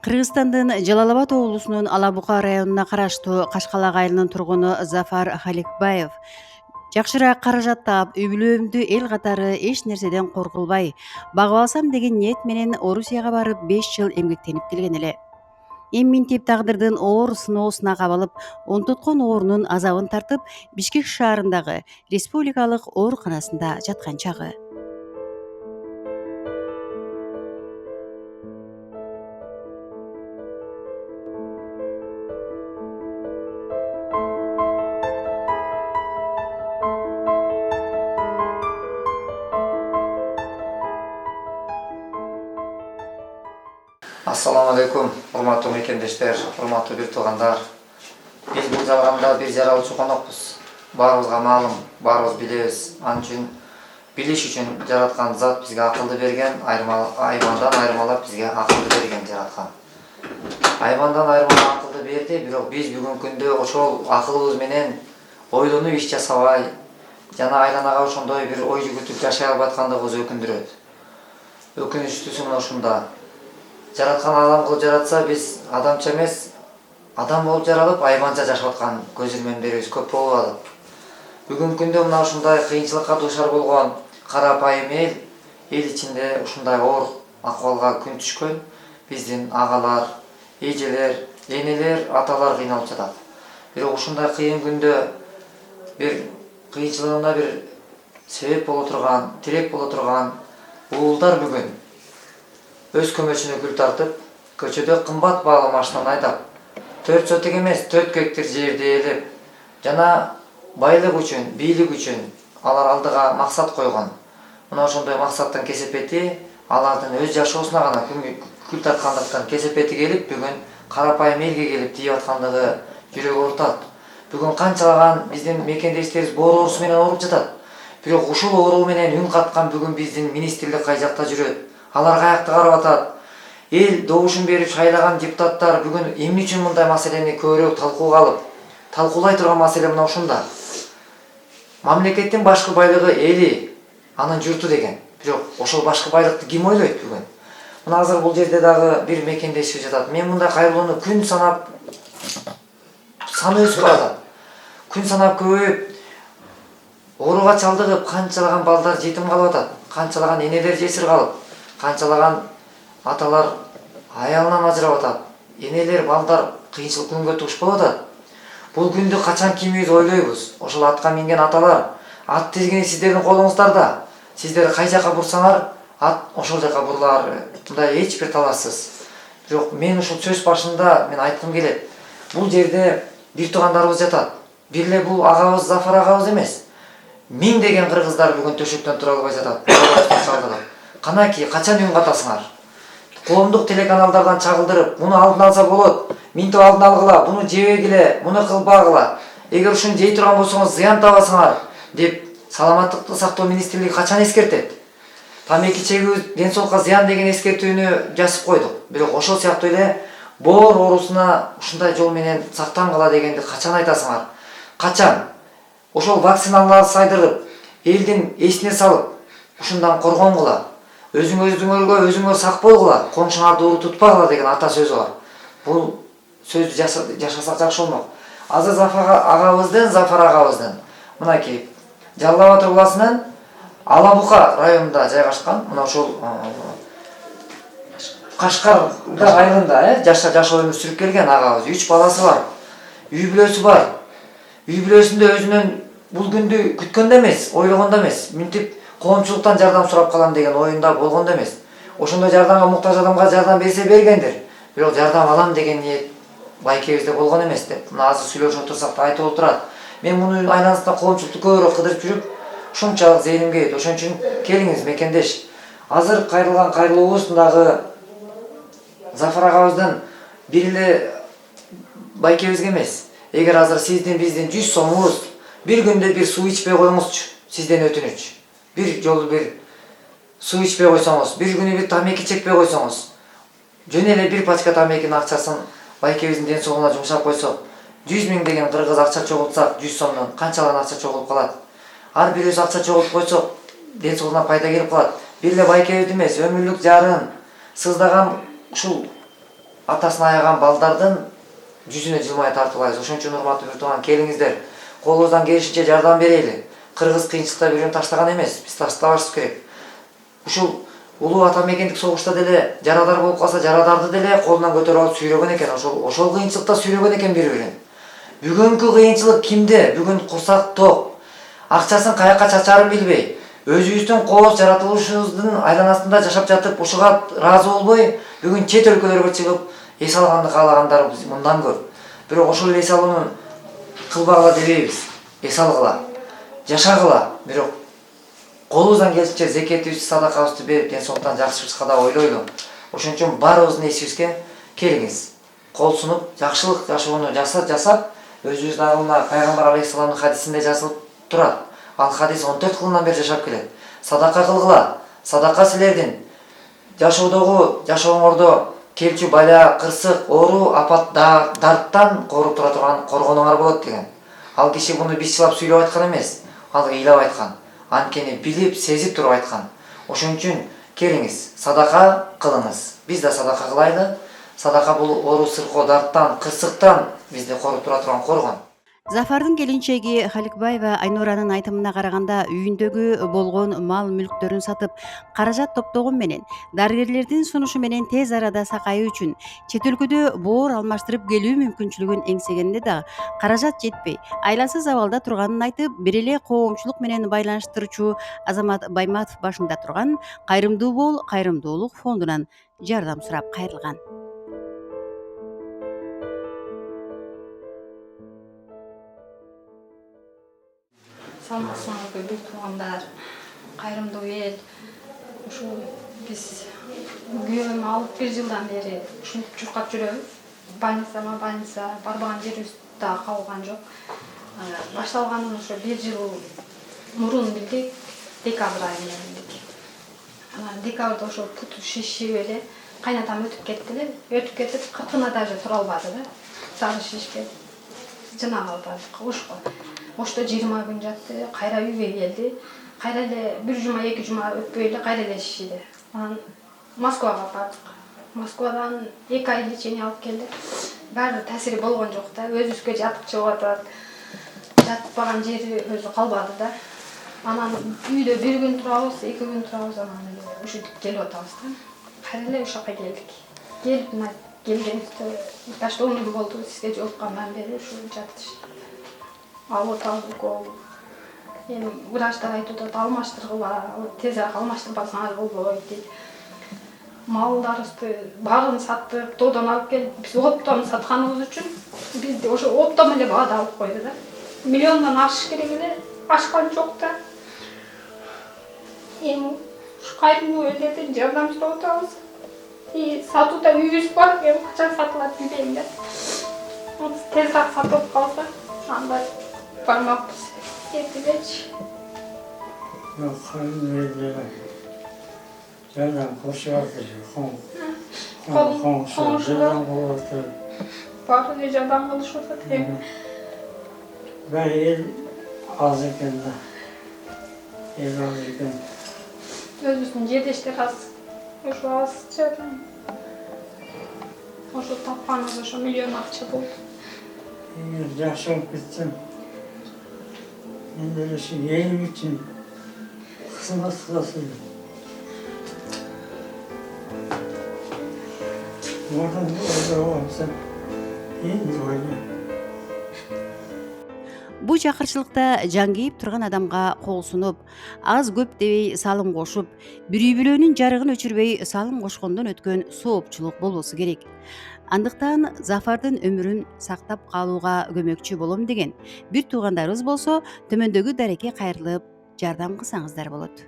Кыргызстандын Жалал Абад облусунун Алабука районуна караштуу Кашкалак айылынын тургуну Зафар Халикбаев жакшыраак каражат таап, үй бүлөмдү эл катары эч нерседен коркулбай, багып алсам деген ниет менен Орусияга барып 5 жыл эмгектенип келген эле. Минтип тагдырдын оор сыноосуна кабылып, онтоткон оорунун азабын тартып, Бишкек шаарындагы республикалык ооруканасында жаткан чагы. Assalamu alaikum, урматтуу мекендештер, урматтуу бир туугандар. Биз бул жалганда бир жаралчу конокпуз. Баарыбызга маалым, баарыбыз билебиз. Ал үчүн билиш үчүн жараткан зат бизге акылды берген, айбандан айырмалап бизге акылды берген жараткан. Айбандан айырмалап акылды берди, бирок биз бүгүнкү күндө ошол акылыбыз менен ойлонуп иш жасабай, жана айланага ошондой бир ой жүгүртүп жашай албай аткандыгыбыз өкүндүрөт. Өкүнүчтүүсү мына ушунда. Жараткан адам кылып жаратса, биз адамча эмес, адам болуп жаралып, айбанча жашап аткан көз ирмемдерибиз көп болуп атат. Бүгүнкү күндө мына ушундай кыйынчылыкка дуушар болгон карапайым эл ичинде ушундай оор акыбалга күн түшкөн биздин агалар, эжелер, энелер, аталар кыйналып жатат. Бирок ушундай кыйын күндө бир кыйынчылыгына бир себеп боло турган, тирек боло турган уулдар бүгүн өз көмөчүнө гүл тартып, көчөдө кымбат баалуу машинаны айдап, 4 сотик эмес 4 гектар жерди ээлеп, жана байлык үчүн, бийлик үчүн алар алдыга максат койгон. Мына ошондой максаттын кесепети алардын өз жашоосуна гана гүл тарткандыктан кесепети келип, бүгүн карапайым элге келип тийип аткандыгы жүрөк оорутат. Бүгүн канчалаган биздин мекендештерибиз боор оорусу менен ооруп жатат. Бирок ушул оору менен үн каткан бүгүн биздин министрлик кай жакта жүрөт? Алар каякта карап атат. Эл добушун берип шайлаган депутаттар бүгүн эмне үчүн мындай маселени көбүрөөк талкууга алып, талкуулай турган маселе мына ушунда. Мамлекеттин башкы байлыгы эли, анын журту деген. Бирок ошол башкы байлыкты ким ойлойт бүгүн? Мына азыр бул жерде дагы бир мекендешибиз жатат. Мен мындай кайрылууну күн санап саны өсүп баратат. Күн санап көбөйүп, ооруга чалдыгып, канчалаган балдар жетим калып атат, канчалаган энелер жесир калып, канчалаган аталар аялынан ажырап атат, энелер, балдар кыйынчылык күнгө туш болуп атат. Бул күндү качан кимибиз ойлойбуз? Ошол атка минген аталар, ат тизгини сиздердин колуңуздарда. Сиздер кай жака бурсаңар, ат ошол жака бурулар. Мындай эч бир талашсыз. Бирок мен ушул сөз башында мен айткым келет. Бул жерде бир туугандарыбыз жатат. Бир эле бул агабыз Зафар агабыз эмес. 1000 деген кыргыздар бүгүн төшөктөн тура албай жатат. Канаки, качан үн катасыңар? Коомдук телеканалдардан чагылдырып, муну алдын алса болот, минтип алдын алгыла, буну жебегиле, муну кылбагыла. Эгер ушуну жей турган болсоңуз зыян табасыңар деп саламаттыкты сактоо министрлиги качан эскертет? Тамеки чегүү ден соолукка зыян деген эскертүүнү жазып койдук. Бирок ошол сыяктуу эле боор оорусуна ушундай жол менен сактангыла дегенди качан айтасыңар? Качан? Ошол вакциналарды сайдырып, элдин эсине салып, ушундан коргонгула. Өзүңөргө өзүңөр сак болгула, коңшуңарды уру тутпагыла деген ата сөзү бар. Бул сөздү жашасак жакшы болмок. Азыр Зафар агабыздын мынакей Жалал Абад областынын Алабука районунда жайгашкан, мына ошол Кашкарда айылында жашоо өмүр сүрүп келген агабыз. 3 баласы бар. Үй бүлөсү бар. Үй бүлөсүндө өзүнөн бул күндү күткөндө эмес, ойлогондо эмес, минтип коомчулуктан жардам сурап калам деген оюнда болгондо эмес. Ошондой жардамга муктаж адамга жардам берсе бергендир. Бирок жардам алам деген ниет байкебизде болгон эмес деп. Мына азыр сүйлөшүп отурсак да айтып отурат. Мен мунун айланасында коомчулукту көбүрөөк кыдырып жүрүп, ушунчалык зээнимге келет. Ошон үчүн келиңиз мекендеш. Азыр кайрылган кайрылуубуздагы Зафар агабыздын бир эле байкебизге эмес. Эгер азыр сиздин биздин 100 сомубуз бир күндө бир суу ичпей коюңузчу, сизден өтүнүч. Бир жолу бир суу ичпей койсоңуз, бир күнү бир тамеки чекпей койсоңуз, жөн эле бир пачка тамекинин акчасын байкебиздин ден соолугуна жумшап койсок, 100 000 деген кыргыз акча чогултсак, 100 сомдон канчалаган акча чогулуп калат? Ар бирөөсү акча чогултуп койсок, ден соолугуна пайда келип калат. Бир эле байкебиз эмес, өмүрлүк жарын сыздаган ушул атасын аяган балдардын жүзүнө жылмай тартуулайбыз. Ошон үчүн урматтуу бир тууган, келиңиздер, колубуздан келишинче жардам берели. Кыргыз кыйынчылыкта бирөөнү таштаган эмес, биз таштабашыбыз керек. Ушул улуу ата мекендик согушта деле жарадар болуп калса, жарадарды деле колунан көтөрүп алып сүйрөгөн экен. Ошол кыйынчылыкта сүйрөгөн экен бири-бирин. Бүгүнкү кыйынчылык кимде? Бүгүн курсак ток. Акчасын каяка чачарын билбей, өзүбүздүн кооз жаратылышыбыздын айланасында жашап жатып, ушуга ыраазы болбой, бүгүн чет өлкөлөргө чыгып, эс алганды каалагандарыбыз мындан көп. Бирок ошол эс алууну кылбагыла дебейбиз. Эс алгыла, жашагыла. Бирок колубуздан келишинче зекетибизди, садакабызды берип, ден соолуктан жакшыбызга да ойлойлу. Ошон үчүн баарыбыздын эсибизге келиңиз. Кол сунуп, жакшылык жашоону жасап, өзүбүздүн агымына пайгамбар алейхисаламдын хадисинде жазылып турат. Ал хадис 14 кылымдан бери жашап келет. Садака кылгыла. Садака силердин жашооңордо келчү бала, кырсык, оору, апат, дарттан коруп тура турган коргонуңар болот деген. Ал киши буну бисчилап сүйлөп айткан эмес, ал ыйлап айткан. Анткени билип, сезип туруп айткан. Ошон үчүн келиңиз, садака кылыңыз. Биз да садака кылайлы. Садака бул оору, сыркоо, дарттан, кырсыктан бизди коруп тура турган коргон. Зафардын келинчеги Халикбаева Айнуранын айтымына караганда, үйүндөгү болгон мал мүлктөрүн сатып, каражат топтогон менен дарыгерлердин сунушу менен тез арада сакайуу үчүн чет өлкөдө боор алмаштырып келүү мүмкүнчүлүгүн эңсегенде да каражат жетпей, айласыз абалда турганын айтып, бир эле коомчулук менен байланыштыруучу Азамат Байматов башында турган Кайрымдуу бол кайрымдуулук фондунан жардам сурап кайрылган. Саламатсыңарбы бир туугандар, кайрымдуу эл. Ушул биз күйөөмү алып 1 жылдан бери ушинтип чуркап жүрөбүз. Больница барбаган жерибиз да калган жок. Башталганын ошо 1 жыл мурун билдик, декабрь айында билдик. Анан декабрда ошо путу шишип эле кайнатам өтүп кетти эле. Өтүп кетип, кыркына даже тура албады да. Сары шишке жана калбадык. Ошто 20 күн жатты, кайра үйгө келди. Кайра эле 1 жума, 2 жума өтпөй эле кайра эле шишиди. Анан Москвага бардык. Москвадан 2 ай лечение алып келдик. Баары таасири болгон жок да, өзүбүзгө жатык чыгып атат. Жатпаган жери өзү калбады да. Анан үйдө 1 күн турабыз, 2 күн турабыз, анан ушинтип келип атабыз да. Кайра эле ушакка келдик. Келип келгенибизде таш 10 күн болду, сизге жолуккандан бери ушу жатыш. Алып укол. Эми врачтар айтып атат, алмаштыргыла, тезирээк алмаштырбасаңар болбойт дейт. Малдарыбызды баарын саттык, тоодон алып келип, биз оптом сатканыбыз үчүн бизди ошо оптом эле баада алып койду да. Миллиондон ашыш керек эле, ашкан жок да. Эми ушу кайрымдуу элдерден жардам сурап атабыз. Сатууда үйүбүз бар, эми качан сатылат билбейм да. Тезирээк сатылып калса, анда бармакпыз. Эртелечи. Жардам кылышыбатыр. Коңшулар Жардам болуп атат. баары эле жардам кылышып атат. Эми Бай эл аз экен да. Эл аз экен. өзүбүздүн жердештер аз. Ошо аз жардам. Ошо тапканыбыз ошо миллион акча болду. Эгер жакшы болуп кетсем, мен деле ушу элим үчүн кызмат кыласың. Мурун ойлоп алсам, эми ойлойм. Бу чакырчылыкта жан кийип турган адамга кол сунуп, аз көп дебей салым кошуп, бир үй бүлөнүн жарыгын өчүрбөй салым кошкондон өткөн соопчулук болбосу керек. Андыктан Зафардын өмүрүн сактап калууга көмөкчү болом деген бир туугандарыбыз болсо, төмөндөгү дарекке кайрылып жардам кылсаңыздар болот.